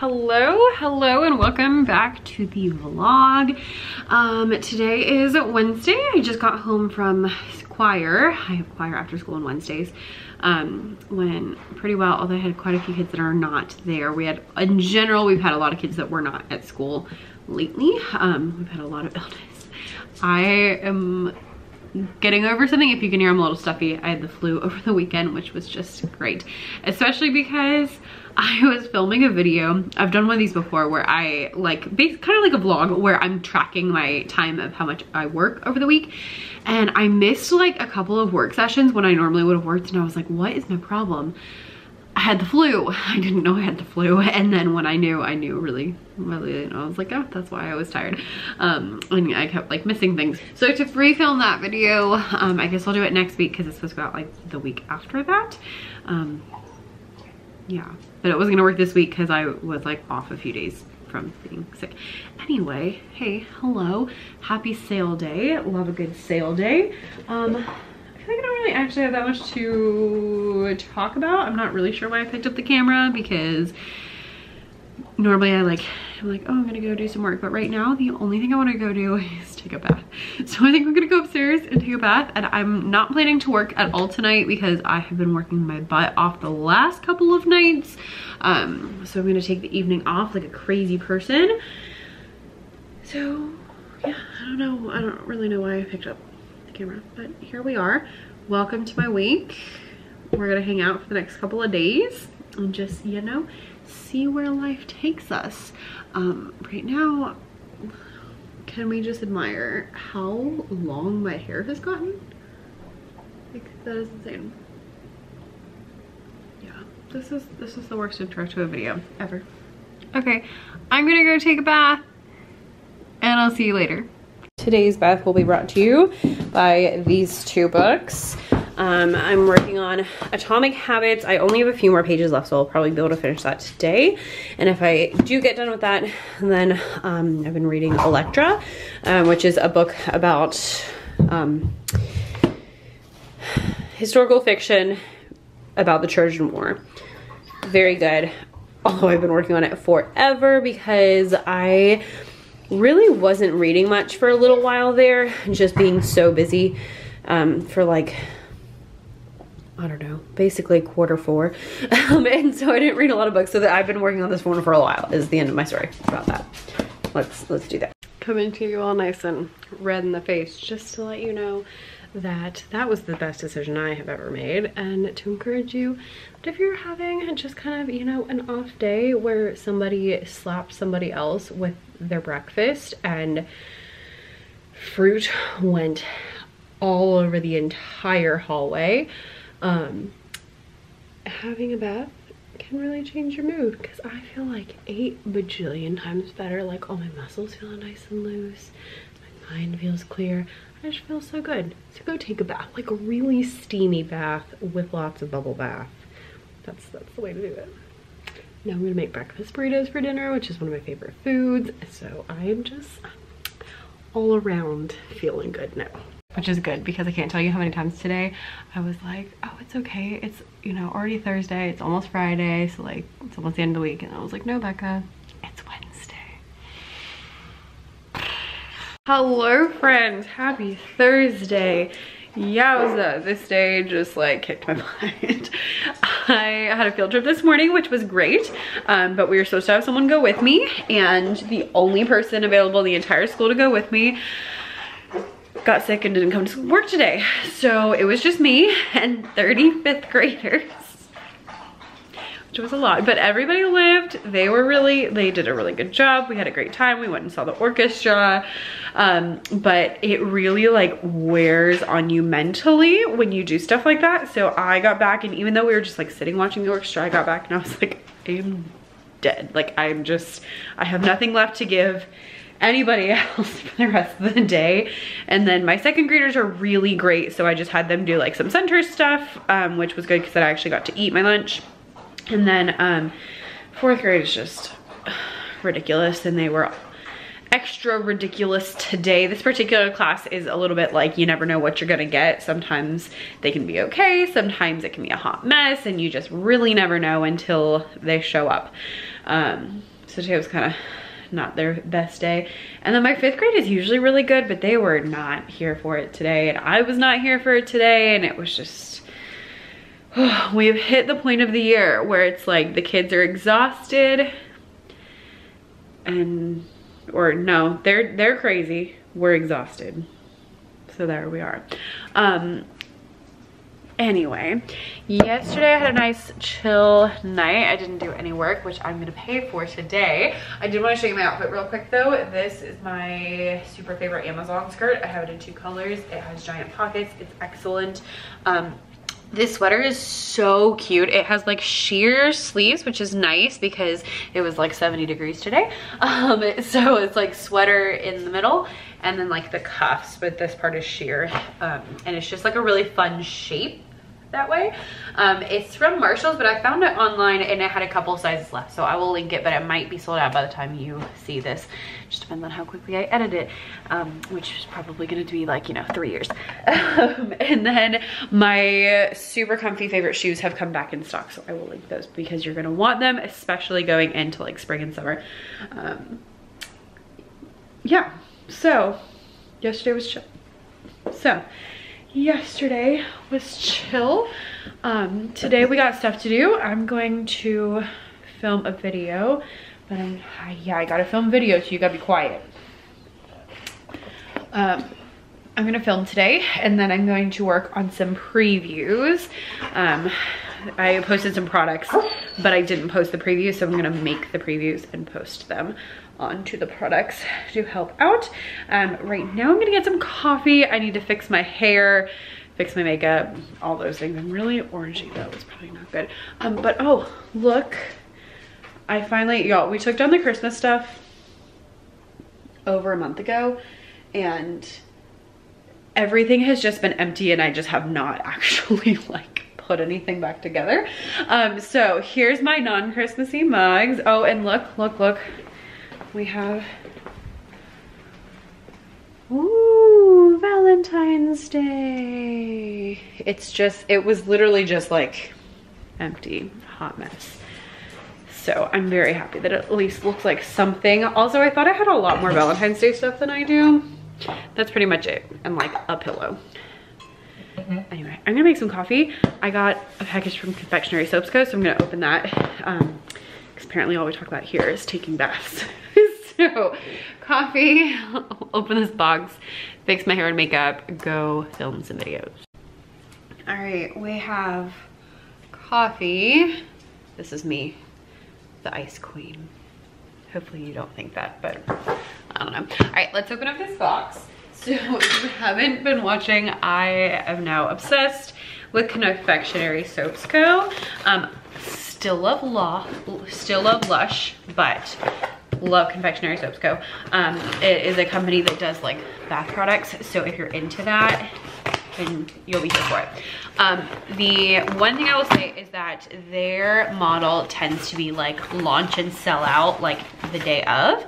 Hello and welcome back to the vlog. Today is Wednesday. I just got home from choir. I have choir after school on Wednesdays. Went pretty well, although I had quite a few kids that are not there. In general, we've had a lot of kids that were not at school lately. We've had a lot of illness. I am getting over something. If you can hear, I'm a little stuffy. I had the flu over the weekend, which was just great, especially because I was filming a video. I've done one of these before where I kind of like a vlog where I'm tracking my time of how much I work over the week, and I missed like a couple of work sessions when I normally would have worked, and I was like, what is my problem? I had the flu. I didn't know I had the flu, and then when I knew really, I was like, oh, that's why I was tired. And I kept like missing things. So to pre-film that video, I guess I'll do it next week because it's supposed to go out like the week after that. Yeah, but it wasn't gonna work this week because I was like off a few days from being sick. Anyway, hey, hello, happy sale day. Love a good sale day. I feel like I don't really actually have that much to talk about. I'm not really sure why I picked up the camera because normally I'm like, oh, I'm gonna go do some work. But right now, the only thing I wanna go do is take a bath. So I think I'm gonna go upstairs and take a bath. And I'm not planning to work at all tonight because I have been working my butt off the last couple of nights. So I'm gonna take the evening off like a crazy person. So yeah, I don't really know why I picked up camera, but here we are. Welcome to my week. We're gonna hang out for the next couple of days and just, you know, see where life takes us. Right now, can we just admire how long my hair has gotten? Like, that is insane. Yeah, this is the worst intro to a video ever. Okay, I'm gonna go take a bath and I'll see you later. Today's bath will be brought to you by these two books. I'm working on Atomic Habits. I only have a few more pages left, so I'll probably be able to finish that today. And if I do get done with that, then I've been reading Electra, which is a book about historical fiction about the Trojan War. Very good. Although I've been working on it forever because I really wasn't reading much for a little while there, just being so busy for like, I don't know, basically Q4. And so I didn't read a lot of books, so that I've been working on this one for a while is the end of my story about that. Let's do that. Coming to you all nice and red in the face just to let you know that that was the best decision I have ever made, and to encourage you that if you're having just kind of, you know, an off day where somebody slapped somebody else with their breakfast and fruit went all over the entire hallway, having a bath can really change your mood, because I feel like 8 bajillion times better. Like, all my muscles feel nice and loose, my mind feels clear. I just feel so good. So go take a bath, like a really steamy bath with lots of bubble bath. That's the way to do it. Now I'm gonna make breakfast burritos for dinner, which is one of my favorite foods. So I am just all around feeling good now. Which is good, because I can't tell you how many times today I was like, oh, it's okay. It's, you know, already Thursday, it's almost Friday, so like it's almost the end of the week. And I was like, no, Becca, it's Wednesday. Hello friends, happy Thursday. Yowza, this day just like kicked my butt. I had a field trip this morning, which was great, but we were supposed to have someone go with me, and the only person available in the entire school to go with me got sick and didn't come to work today. So it was just me and 35th graders, which was a lot, but everybody lived. They did a really good job. We had a great time. We went and saw the orchestra, but it really like wears on you mentally when you do stuff like that. So I got back, and even though we were just like sitting watching the orchestra, I got back and I was like, I am dead. Like, I have nothing left to give anybody else for the rest of the day. And then my second graders are really great, so I just had them do like some center stuff, which was good because I actually got to eat my lunch. And then fourth grade is just ridiculous, and they were extra ridiculous today. This particular class is a little bit like you never know what you're gonna get. Sometimes they can be okay, sometimes it can be a hot mess, and you just really never know until they show up. So today was kind of not their best day. And then my 5th grade is usually really good, but they were not here for it today, and I was not here for it today, and it was just, we've hit the point of the year where it's like the kids are exhausted and, or no, they're crazy, we're exhausted. So there we are. Anyway, yesterday I had a nice chill night. I didn't do any work, which I'm gonna pay for today. I did want to show you my outfit real quick though. This is my super favorite Amazon skirt. I have it in 2 colors. It has giant pockets. It's excellent. This sweater is so cute. It has like sheer sleeves, which is nice because it was like 70 degrees today. So it's like sweater in the middle and then like the cuffs, but this part is sheer. And it's just like a really fun shape that way. It's from Marshalls, but I found it online and it had a couple sizes left, so I will link it, but it might be sold out by the time you see this. Just depends on how quickly I edit it, which is probably going to be like, you know, 3 years. And then my super comfy favorite shoes have come back in stock, so I will link those because you're going to want them, especially going into like spring and summer. Yeah, so yesterday was chill. Yesterday was chill. Today we got stuff to do. I'm going to film a video, but I gotta film video, so you gotta be quiet. I'm gonna film today, and then I'm going to work on some previews. I posted some products, but I didn't post the previews, so I'm gonna make the previews and post them onto the products to help out. Right now I'm gonna get some coffee. I need to fix my hair, fix my makeup, all those things. I'm really orangey though, it's probably not good. But oh, look, I finally, y'all, we took down the Christmas stuff over a month ago, and everything has just been empty, and I just have not actually like put anything back together. So here's my non-Christmassy mugs. Oh, and look. We have, ooh, Valentine's Day. It was literally just like empty, hot mess. So I'm very happy that it at least looks like something. Also, I thought I had a lot more Valentine's Day stuff than I do. That's pretty much it, and like a pillow. Anyway, I'm gonna make some coffee. I got a package from Confectionery Soaps Co, so I'm gonna open that. Because apparently all we talk about here is taking baths. So, coffee, open this box, fix my hair and makeup, go film some videos. All right, we have coffee. This is me, the ice queen. Hopefully you don't think that, but I don't know. All right, let's open up this box. So if you haven't been watching, I am now obsessed with Confectionery Soaps Co. Still love Lush, but love Confectionery Soaps Co. It is a company that does like bath products, so if you're into that, then you'll be here for it. The one thing I will say is that their model tends to be like launch and sell out like the day of.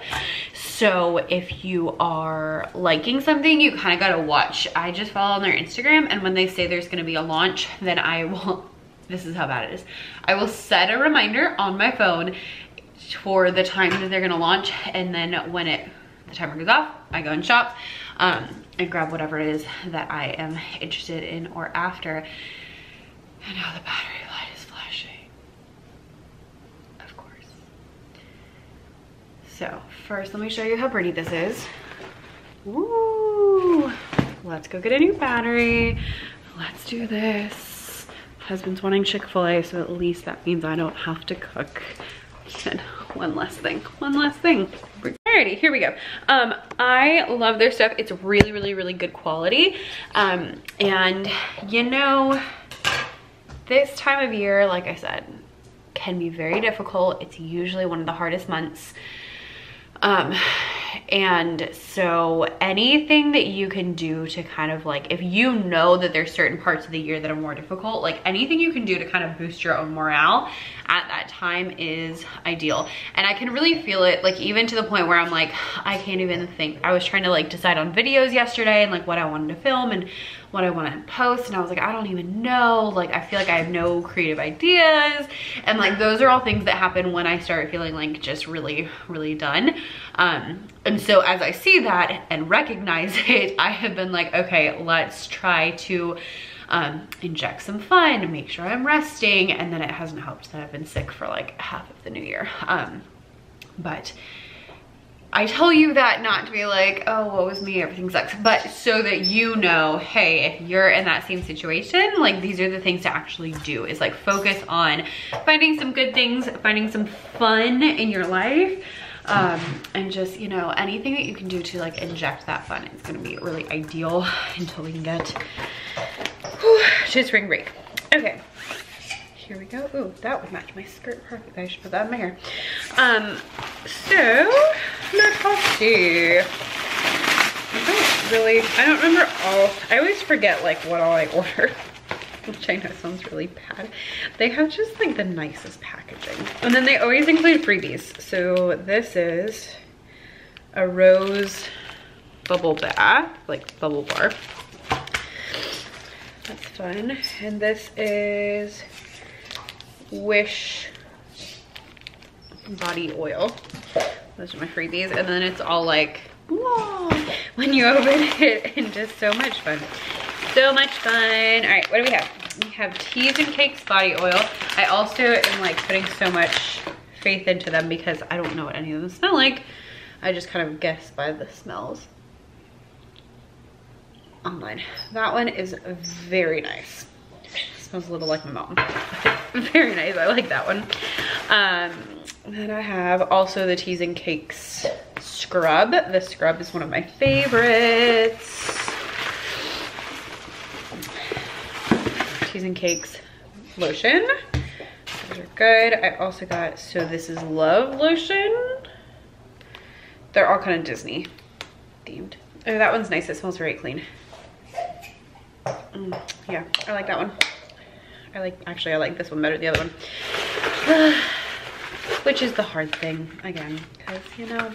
So if you are liking something, you kind of gotta watch. I just follow on their Instagram, and when they say there's gonna be a launch, then I will, this is how bad it is. I will set a reminder on my phone for the time that they're gonna launch, and then when the timer goes off, I go and shop and grab whatever it is that I am interested in or after. And now the battery light is flashing, of course. So first, let me show you how pretty this is. Woo! Let's go get a new battery. Let's do this. Husband's wanting Chick-fil-A, so at least that means I don't have to cook. And one less thing. Alrighty, here we go. I love their stuff. It's really good quality. And you know, this time of year, like I said, can be very difficult. It's usually one of the hardest months. And so anything that you can do to kind of like, if you know that there's certain parts of the year that are more difficult, like anything you can do to kind of boost your own morale at that time is ideal. And I can really feel it, like even to the point where I'm like, I can't even think. I was trying to like decide on videos yesterday and like what I wanted to film and what I want to post, and I was like, I don't even know, like I feel like I have no creative ideas. And like those are all things that happen when I start feeling like just really done. And so as I see that and recognize it, I have been like, okay, let's try to inject some fun, make sure I'm resting. And then it hasn't helped that I've been sick for like half of the new year. But I tell you that not to be like, oh, what was me, everything sucks, but so that you know, hey, if you're in that same situation, like these are the things to actually do, is like focus on finding some good things, finding some fun in your life, and just, you know, anything that you can do to like inject that fun is gonna be really ideal until we can get to spring break. Okay. Here we go. Ooh, that would match my skirt perfect. I should put that in my hair. So let's see. I don't remember all. I always forget like what all I ordered, which I know sounds really bad. They have just like the nicest packaging. And then they always include freebies. So this is a rose bubble bath, like bubble bar. That's fun. And this is Wish body oil. Those are my freebies. And then it's all like, whoa, when you open it, and just so much fun. So much fun. All right, what do we have? We have Teas and Cakes body oil. I also am like putting so much faith into them because I don't know what any of them smell like. I just kind of guess by the smells online. That one is very nice. Smells a little like my mom. Very nice, I like that one. Then I have also the Teas and Cakes scrub. The scrub is one of my favorites. Teas and Cakes lotion. Those are good. I also got, so this is Love lotion. They're all kind of Disney themed. Oh, that one's nice. It smells very clean. Yeah, I like that one. Actually, I like this one better than the other one. Which is the hard thing, again, because, you know,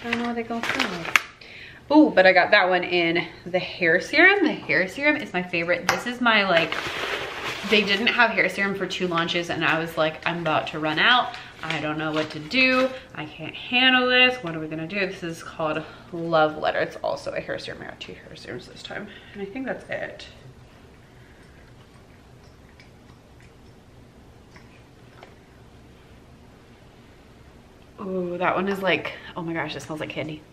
I don't know what they're gonna smell like. Oh, but I got that one in the hair serum. The hair serum is my favorite. This is my, like, they didn't have hair serum for 2 launches, and I was like, I'm about to run out. I don't know what to do. I can't handle this. What are we gonna do? This is called Love Letter. It's also a hair serum. I got 2 hair serums this time, and I think that's it. Ooh, that one is like, oh my gosh, it smells like candy.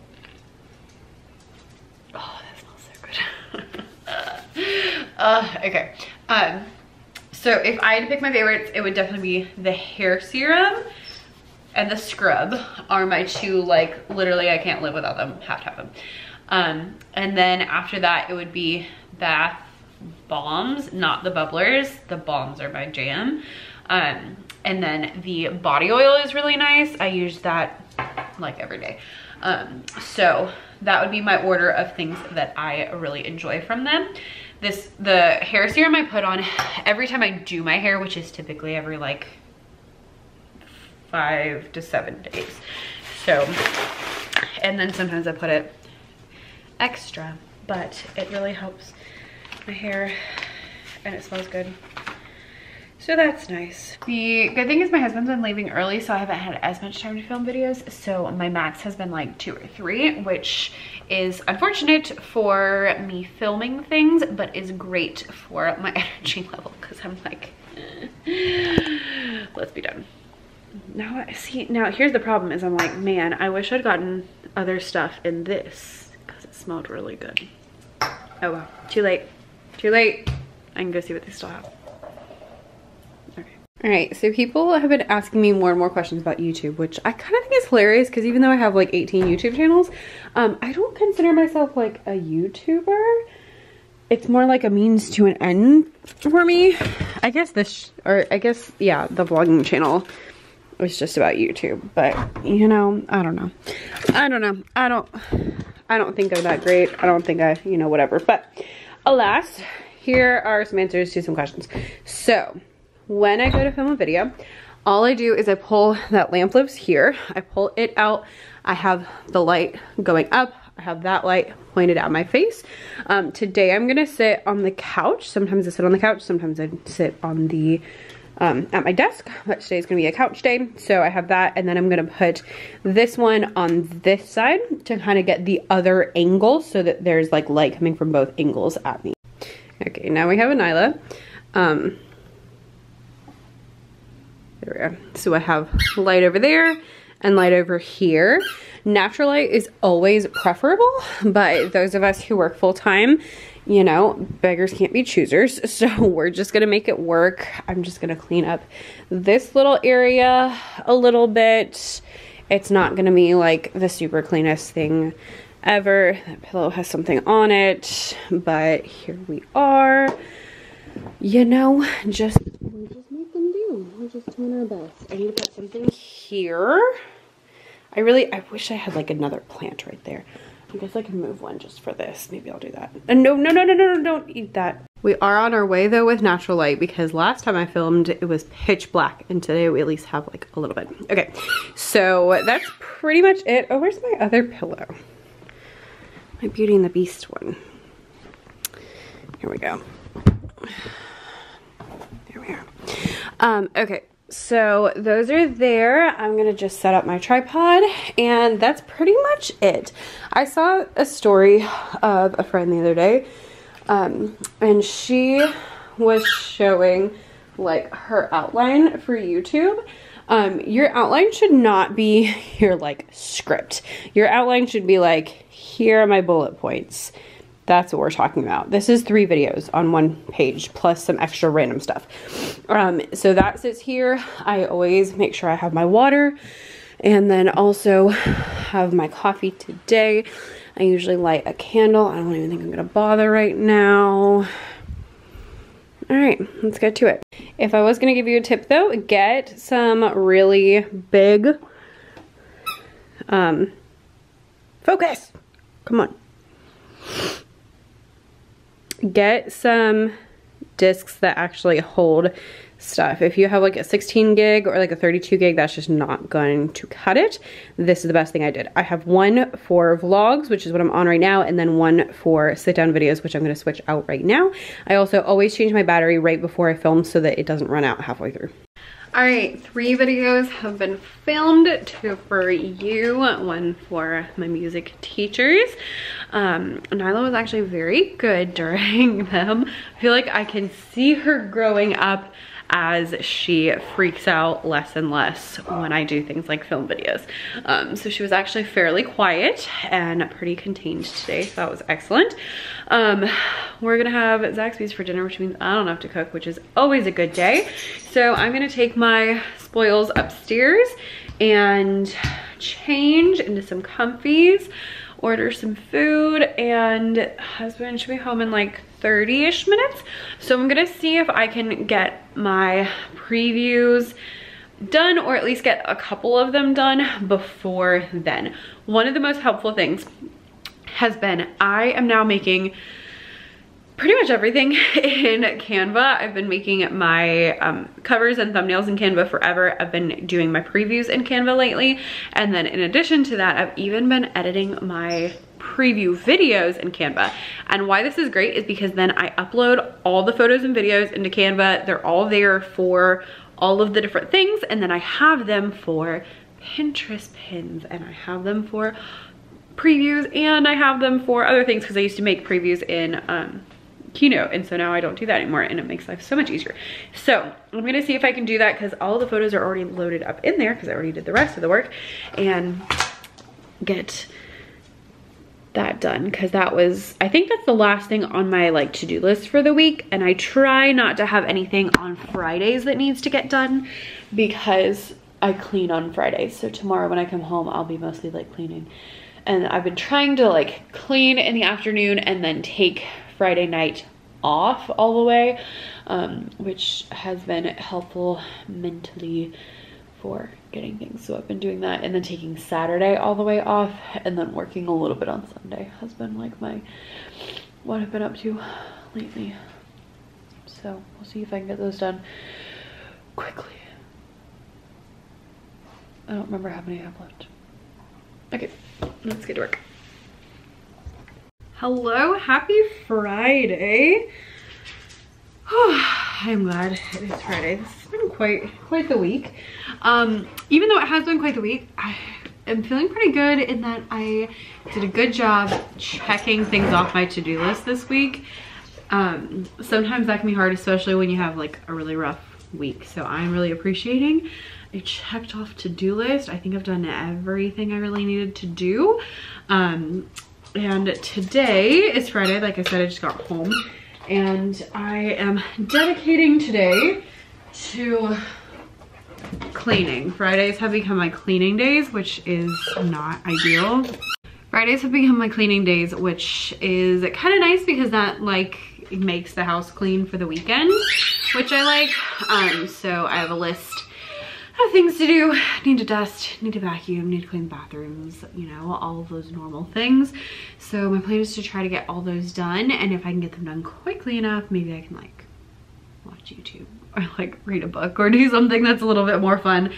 Oh, that smells so good. Okay. So if I had to pick my favorites, it would definitely be the hair serum and the scrub are my 2, like, literally I can't live without them, have to have them. And then after that, it would be bath bombs, not the bubblers. The bombs are my jam. And then the body oil is really nice. I use that like every day. So that would be my order of things that I really enjoy from them. The hair serum I put on every time I do my hair, which is typically every like 5 to 7 days. So, and then sometimes I put it extra, but it really helps my hair and it smells good. So that's nice. The good thing is my husband's been leaving early, so I haven't had as much time to film videos. So my max has been like 2 or 3, which is unfortunate for me filming things, but is great for my energy level because I'm like, let's be done. Now, see, now here's the problem is I'm like, man, I wish I'd gotten other stuff in this because it smelled really good. Oh well, too late. Too late. I can go see what they still have. All right, so people have been asking me more and more questions about YouTube, which I kind of think is hilarious because even though I have like 18 YouTube channels, I don't consider myself like a YouTuber. It's more like a means to an end for me. I guess yeah, the vlogging channel was just about YouTube, but you know, I don't know. I don't think I'm that great. I don't think I, you know, whatever. But alas, here are some answers to some questions. So when I go to film a video, all I do is I pull that lamp lives here. I pull it out. I have the light going up. I have that light pointed at my face. Today I'm gonna sit on the couch. Sometimes I sit on the couch, sometimes I sit on the at my desk, but today's gonna be a couch day. So I have that, and then I'm gonna put this one on this side to kind of get the other angle so that there's like light coming from both angles at me. Okay, now we have a Nyla. There we go. So I have light over there and light over here. Natural light is always preferable, but those of us who work full-time, you know, beggars can't be choosers. So we're just gonna make it work. I'm just gonna clean up this little area a little bit. It's not gonna be like the super cleanest thing ever. That pillow has something on it, but here we are. You know, we're just making do. We're just doing our best. I need to put something here. I wish I had like another plant right there. I guess I can move one just for this. Maybe I'll do that. And no, don't eat that. We are on our way though with natural light, because last time I filmed it was pitch black, and today we at least have like a little bit. Okay, so that's pretty much it. Oh, where's my other pillow? My Beauty and the Beast one. Here we go. There we are. Okay. So those are there. I'm gonna just set up my tripod, and that's pretty much it. I saw a story of a friend the other day, and she was showing like her outline for YouTube. Your outline should not be your like script. Your outline should be like, here are my bullet points. That's what we're talking about. This is 3 videos on 1 page plus some extra random stuff. So that sits here. I always make sure I have my water, and then also have my coffee today. I usually light a candle. I don't even think I'm gonna bother right now. All right, let's get to it. If I was gonna give you a tip though, get some really big, focus, come on. Get some discs that actually hold stuff. If you have like a 16 gig or like a 32 gig, that's just not going to cut it. This is the best thing I did. I have one for vlogs, which is what I'm on right now, and then one for sit down videos, which I'm going to switch out right now. I also always change my battery right before I film so that it doesn't run out halfway through. All right, 3 videos have been filmed, 2 for you, 1 for my music teachers. Nyla was actually very good during them. I feel like I can see her growing up as she freaks out less and less when I do things like film videos. So she was actually fairly quiet and pretty contained today, so that was excellent. We're gonna have Zaxby's for dinner, which means I don't have to cook, which is always a good day. So I'm gonna take my spoils upstairs and change into some comfies, order some food, and husband should be home in like 30-ish minutes. So I'm gonna see if I can get my previews done, or at least get a couple of them done before then. One of the most helpful things has been, I am now making pretty much everything in Canva. I've been making my covers and thumbnails in Canva forever. I've been doing my previews in Canva lately. And then in addition to that, I've even been editing my preview videos in Canva. And why this is great is because then I upload all the photos and videos into Canva. They're all there for all of the different things. And then I have them for Pinterest pins, and I have them for previews, and I have them for other things, because I used to make previews in Keynote, and so now I don't do that anymore, and it makes life so much easier. So I'm gonna see if I can do that, because all the photos are already loaded up in there, because I already did the rest of the work, and get that done, because that was, I think that's the last thing on my like to-do list for the week. And I try not to have anything on Fridays that needs to get done, because I clean on Fridays. So tomorrow when I come home, I'll be mostly like cleaning. And I've been trying to like clean in the afternoon and then take Friday night off all the way, which has been helpful mentally for getting things. So I've been doing that and then taking Saturday all the way off and then working a little bit on Sunday has been like what I've been up to lately. So we'll see if I can get those done quickly. I don't remember how many I have left. Okay, let's get to work. Hello, happy Friday. I'm glad it is Friday. This has been quite the week. Even though it has been quite the week, I am feeling pretty good in that I did a good job checking things off my to-do list this week. Sometimes that can be hard, especially when you have like a really rough week. So I'm really appreciating a checked off to-do list. I think I've done everything I really needed to do. And today is Friday. Like I said, I just got home. And I am dedicating today to cleaning. Fridays have become my cleaning days, which is not ideal. Fridays have become my cleaning days, which is kind of nice because that like makes the house clean for the weekend, which I like. So I have a list of things to do. Need to dust, need to vacuum, need to clean bathrooms, you know, all of those normal things. So my plan is to try to get all those done, and if I can get them done quickly enough, maybe I can like watch YouTube or like read a book or do something that's a little bit more fun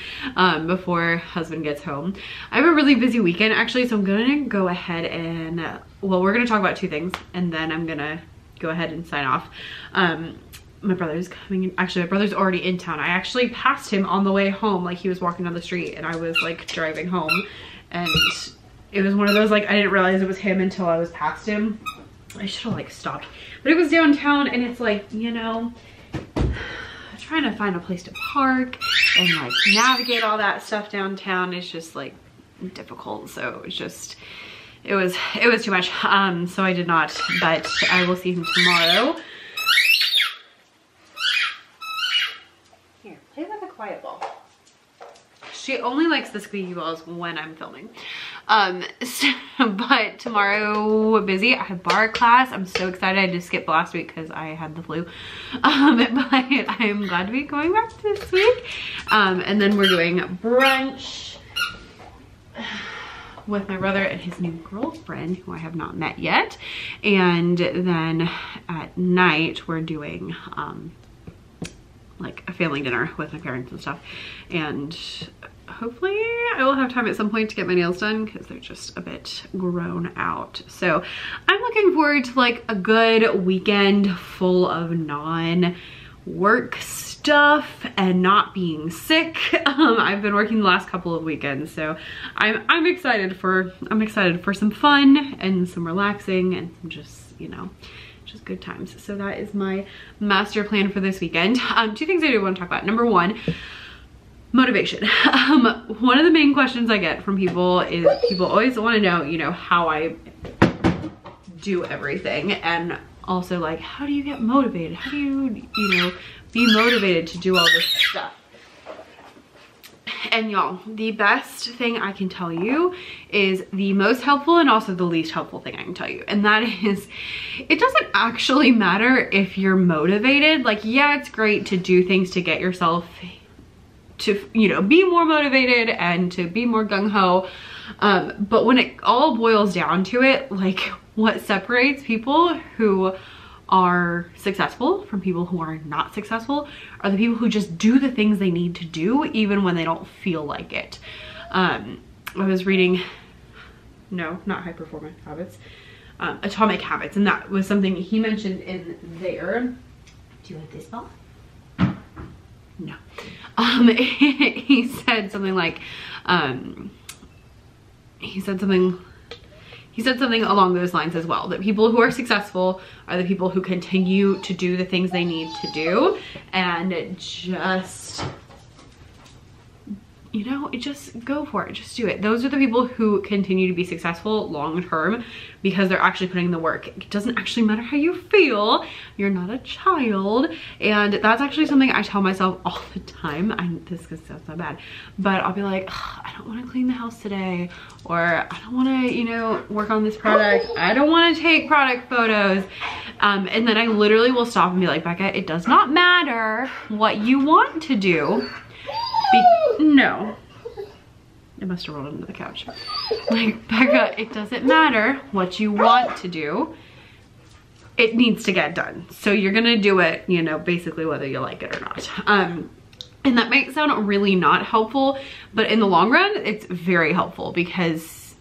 before husband gets home. I have a really busy weekend actually, so I'm gonna go ahead and well, we're gonna talk about two things and then I'm gonna go ahead and sign off. My brother's coming in. Actually, my brother's already in town. I actually passed him on the way home. Like he was walking down the street and I was like driving home, and it was one of those like I didn't realize it was him until I was past him. I should have like stopped, but it was downtown and it's like, you know, trying to find a place to park and like navigate all that stuff downtown is just like difficult. So it's just it was too much. So I did not, but I will see him tomorrow. Play with a quiet ball. She only likes the squeaky balls when I'm filming. But tomorrow busy. I have bar class. I'm so excited. I just skipped last week because I had the flu. But I'm glad to be going back this week. And then we're doing brunch with my brother and his new girlfriend, who I have not met yet. And then at night we're doing like a family dinner with my parents and stuff, and hopefully I will have time at some point to get my nails done because they're just a bit grown out. So I'm looking forward to like a good weekend full of non-work stuff and not being sick. I've been working the last couple of weekends, so I'm excited for some fun and some relaxing and some just, you know, just good times. So that is my master plan for this weekend. Two things I do want to talk about. Number one, motivation. One of the main questions I get from people is people always want to know, you know, how I do everything, and also like, how do you get motivated? How do you know, be motivated to do all this stuff? And y'all, the best thing I can tell you is the most helpful and also the least helpful thing I can tell you. And that is, it doesn't actually matter if you're motivated. Like, yeah, it's great to do things to get yourself to, you know, be more motivated and to be more gung-ho. But when it all boils down to it, like what separates people who are successful from people who are not successful are the people who just do the things they need to do even when they don't feel like it. I was reading, no, not High Performance Habits, Atomic Habits, and that was something he mentioned in there. Do you want this ball? No. He said something like, he said something along those lines as well, that people who are successful are the people who continue to do the things they need to do and just, you know, just go for it, just do it. Those are the people who continue to be successful long term because they're actually putting in the work. It doesn't actually matter how you feel. You're not a child. And that's actually something I tell myself all the time. This sounds so bad, but I'll be like, I don't want to clean the house today, or I don't want to, you know, work on this product. I don't want to take product photos. And then I literally will stop and be like, Becca, it does not matter what you want to do. No. It must have rolled under the couch. Like, Becca, it doesn't matter what you want to do. It needs to get done. So you're gonna do it, you know, basically whether you like it or not. And that might sound really not helpful, but in the long run, it's very helpful because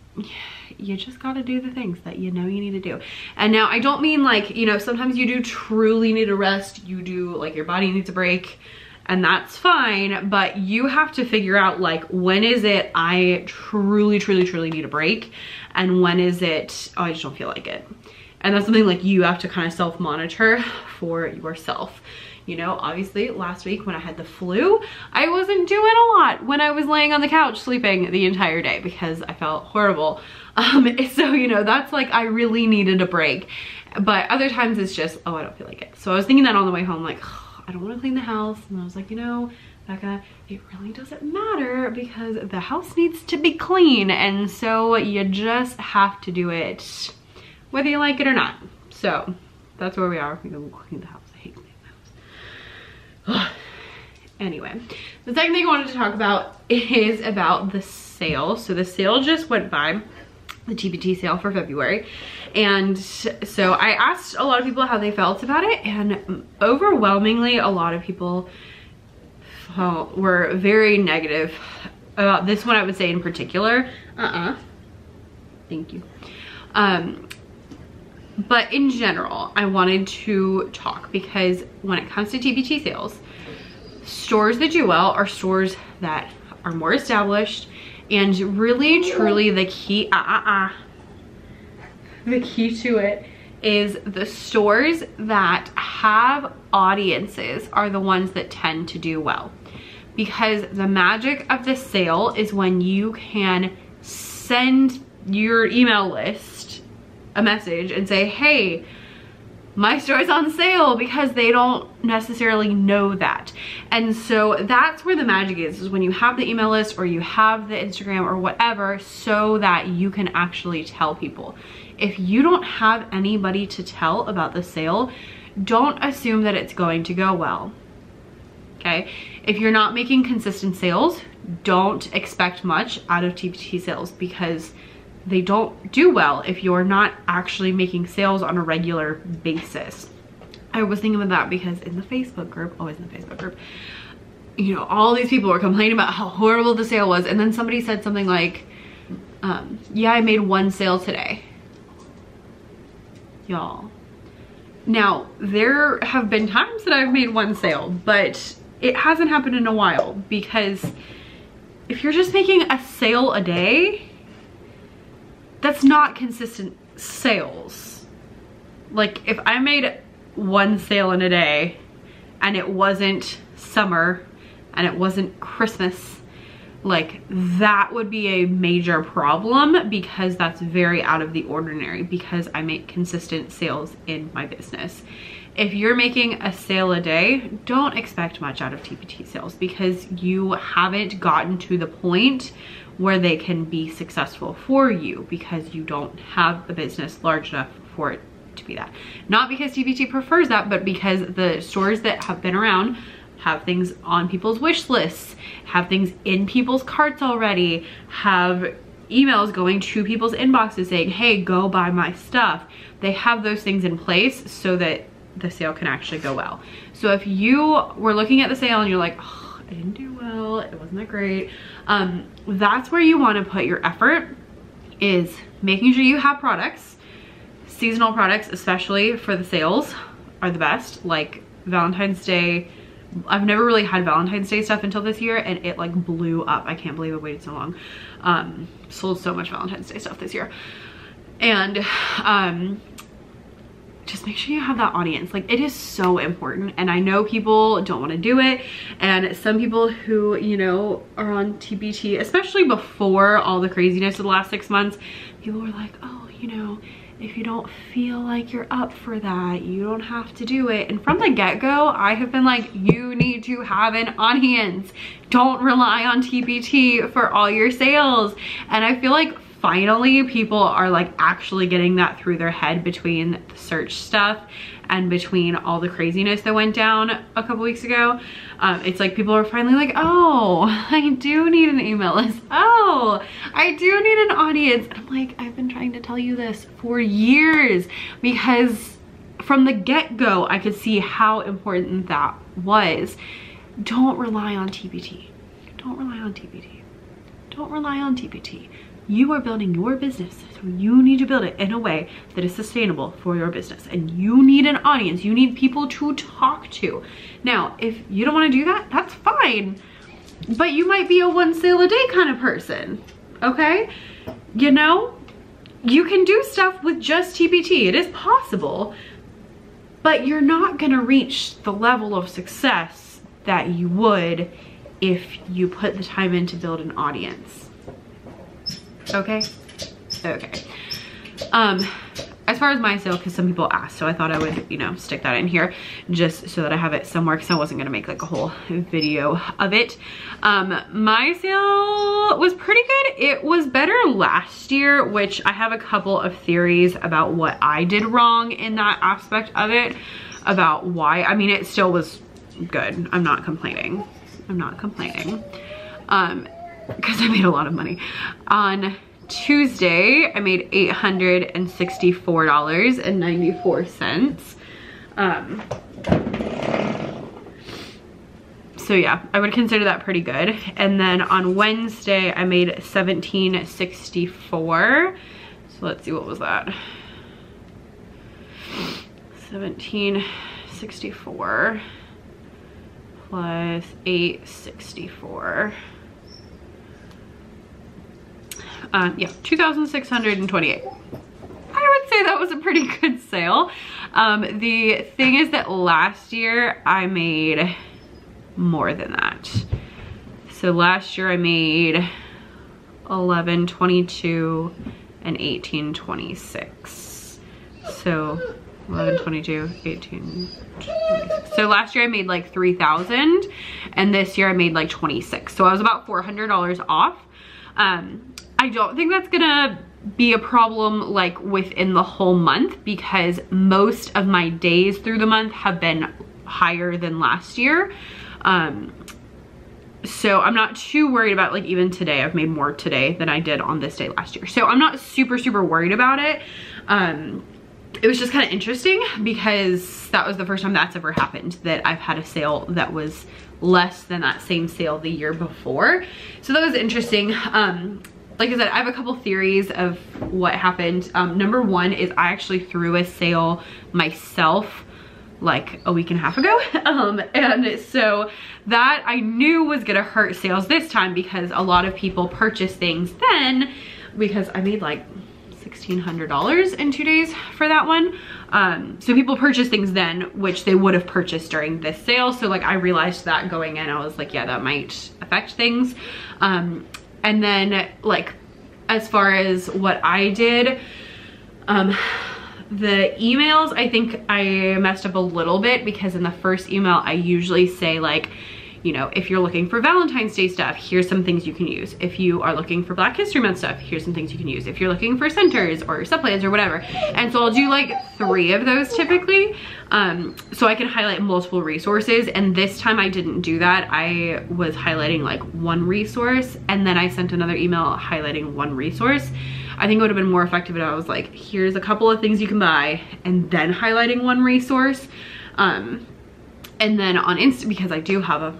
you just gotta do the things that you know you need to do. And now I don't mean like, you know, sometimes you do truly need a rest. You do, like, your body needs a break, and that's fine, but you have to figure out, like, when is it I truly need a break, and when is it, oh, I just don't feel like it. And that's something like you have to kind of self-monitor for yourself. You know, obviously last week when I had the flu, I wasn't doing a lot when I was laying on the couch sleeping the entire day because I felt horrible. So, you know, that's like, I really needed a break. But other times it's just, oh, I don't feel like it. So I was thinking that on the way home, like, oh, I don't want to clean the house. And I was like, you know, Becca, it really doesn't matter because the house needs to be clean. And so you just have to do it whether you like it or not. So that's where we are. We go clean the house. I hate cleaning the house. Anyway, the second thing I wanted to talk about is about the sale. So the sale just went by, the TBT sale for February. And so I asked a lot of people how they felt about it, and overwhelmingly a lot of people were very negative about this one, I would say in particular. Thank you. But in general, I wanted to talk because when it comes to TBT sales, stores that do well are stores that are more established, and really truly the key to it is the stores that have audiences are the ones that tend to do well, because the magic of the sale is when you can send your email list a message and say, hey, my store's on sale, because they don't necessarily know that. And so that's where the magic is when you have the email list or you have the Instagram or whatever, so that you can actually tell people. If you don't have anybody to tell about the sale, don't assume that it's going to go well. Okay? If you're not making consistent sales, don't expect much out of TBT sales, because they don't do well if you're not actually making sales on a regular basis. I was thinking of that because in the Facebook group, always in the Facebook group, you know, all these people were complaining about how horrible the sale was, and then somebody said something like, yeah, I made one sale today. Y'all. Now, there have been times that I've made one sale, but it hasn't happened in a while, because if you're just making a sale a day, that's not consistent sales. Like, if I made one sale in a day and it wasn't summer and it wasn't Christmas, like, that would be a major problem, because that's very out of the ordinary, because I make consistent sales in my business. If you're making a sale a day, don't expect much out of TBT sales, because you haven't gotten to the point where they can be successful for you, because you don't have a business large enough for it to be that. Not because TBT prefers that, but because the stores that have been around have things on people's wish lists, have things in people's carts already, have emails going to people's inboxes saying, hey, go buy my stuff. They have those things in place so that the sale can actually go well. So if you were looking at the sale and you're like, oh, I didn't do well, it wasn't that great, that's where you want to put your effort, is making sure you have products. Seasonal products, especially for the sales, are the best. Like Valentine's Day, I've never really had Valentine's Day stuff until this year, and it like blew up. I can't believe I waited so long. Sold so much Valentine's Day stuff this year. And just make sure you have that audience. Like, it is so important, and I know people don't want to do it, and some people who, you know, are on TBT, especially before all the craziness of the last 6 months, people were like, oh, you know, if you don't feel like you're up for that, you don't have to do it. And from the get-go, I have been like, you need to have an audience. Don't rely on TBT for all your sales. And I feel like finally people are like actually getting that through their head between the search stuff and between all the craziness that went down a couple weeks ago. It's like people are finally like, oh, I do need an email list. Oh, I do need an audience. And I'm like, I've been trying to tell you this for years, because from the get-go, I could see how important that was. Don't rely on TPT. Don't rely on TPT. Don't rely on TPT. You are building your business, so you need to build it in a way that is sustainable for your business. And you need an audience. You need people to talk to. Now, if you don't want to do that, that's fine. But you might be a one sale a day kind of person, okay? You know, you can do stuff with just TPT. It is possible, but you're not gonna reach the level of success that you would if you put the time in to build an audience. Okay? Okay. As far as my sale, because some people asked, so I thought I would, you know, stick that in here just so that I have it somewhere, because I wasn't gonna make like a whole video of it. My sale was pretty good. It was better last year, which I have a couple of theories about what I did wrong in that aspect of it, about why. I mean, it still was good. I'm not complaining. I'm not complaining. Because I made a lot of money. On Tuesday, I made $864.94. So yeah, I would consider that pretty good. And then on Wednesday, I made $17.64. So let's see, what was that? $17.64 plus $8.64. Yeah, $2,628. I would say that was a pretty good sale. The thing is that last year I made more than that. So last year I made $11.22 and $18.26. So 11, 22, 18, 26. So last year I made like 3,000 and this year I made like 26. So I was about $400 off. I don't think that's gonna be a problem like within the whole month, because most of my days through the month have been higher than last year. So I'm not too worried about, like, even today, I've made more today than I did on this day last year. So I'm not super worried about it. It was just kind of interesting because that was the first time that's ever happened, that I've had a sale that was less than that same sale the year before. So that was interesting. Like I said, I have a couple theories of what happened. Number one is I actually threw a sale myself like a week and a half ago. And so that I knew was gonna hurt sales this time, because a lot of people purchase things then, because I made like $1,600 in 2 days for that one. So people purchase things then, which they would have purchased during this sale. So like I realized that going in, I was like, yeah, that might affect things. And then like, as far as what I did, the emails, I think I messed up a little bit, because in the first email, I usually say like, you know, if you're looking for Valentine's Day stuff, here's some things you can use. If you are looking for Black History Month stuff, here's some things you can use. If you're looking for centers or subplans or whatever. And so I'll do like 3 of those typically. So I can highlight multiple resources. And this time I didn't do that. I was highlighting like 1 resource, and then I sent another email highlighting 1 resource. I think it would have been more effective if I was like, here's a couple of things you can buy, and then highlighting 1 resource. And then on Insta, because I do have a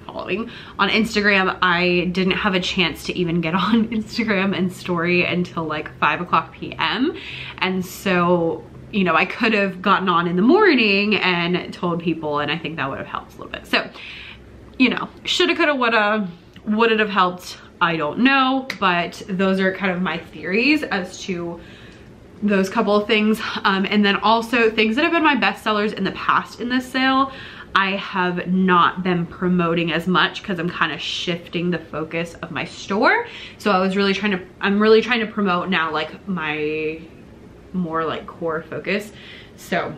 following on Instagram, I didn't have a chance to even get on Instagram and story until like 5:00 p.m. And so, you know, I could have gotten on in the morning and told people, and I think that would have helped a little bit. So, you know, shoulda, coulda, woulda. Would it have helped? I don't know, but those are kind of my theories as to those couple of things. And then also things that have been my best sellers in the past in this sale, I have not been promoting as much, because I'm kind of shifting the focus of my store. So I'm really trying to promote now like my more like core focus. So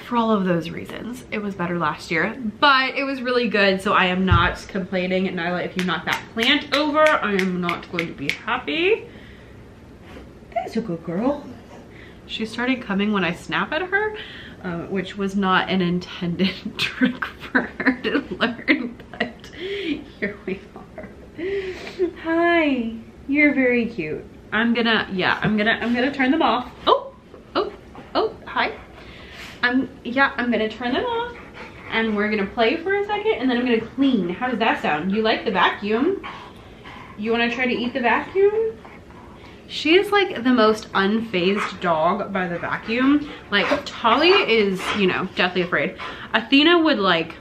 for all of those reasons, it was better last year, but it was really good. So I am not complaining. And Nyla, if you knock that plant over, I am not going to be happy. That's a good girl. She started coming when I snap at her, which was not an intended trick for her to learn, but here we are. Hi, you're very cute. I'm gonna turn them off. Oh, hi. I'm gonna turn them off and we're gonna play for a second and then I'm gonna clean. How does that sound? You like the vacuum? You wanna try to eat the vacuum? She is like the most unfazed dog by the vacuum. Like Tolly is, you know, deathly afraid. Athena would like,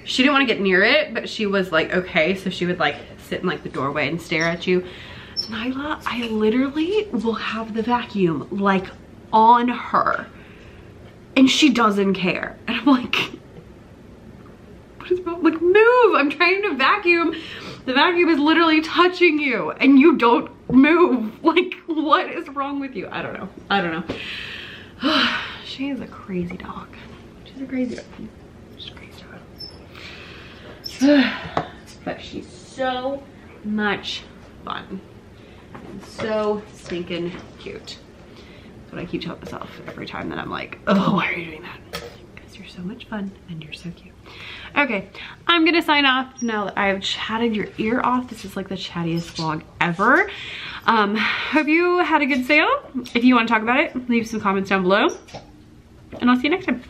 she didn't want to get near it, but she was like, okay. So she would like sit in like the doorway and stare at you. Nyla, I literally will have the vacuum like on her and she doesn't care. And I'm like, what is wrong? Like, move, I'm trying to vacuum. The vacuum is literally touching you and you don't move. Like, what is wrong with you? I don't know. She is a crazy dog. She's a crazy dog. She's a crazy dog. But she's so much fun. And so stinking cute. That's what I keep telling myself every time that I'm like, oh, why are you doing that? Because you're so much fun and you're so cute. Okay, I'm gonna sign off now that I've chatted your ear off. This is like the chattiest vlog ever. Hope you had a good sale. If you want to talk about it, leave some comments down below. And I'll see you next time.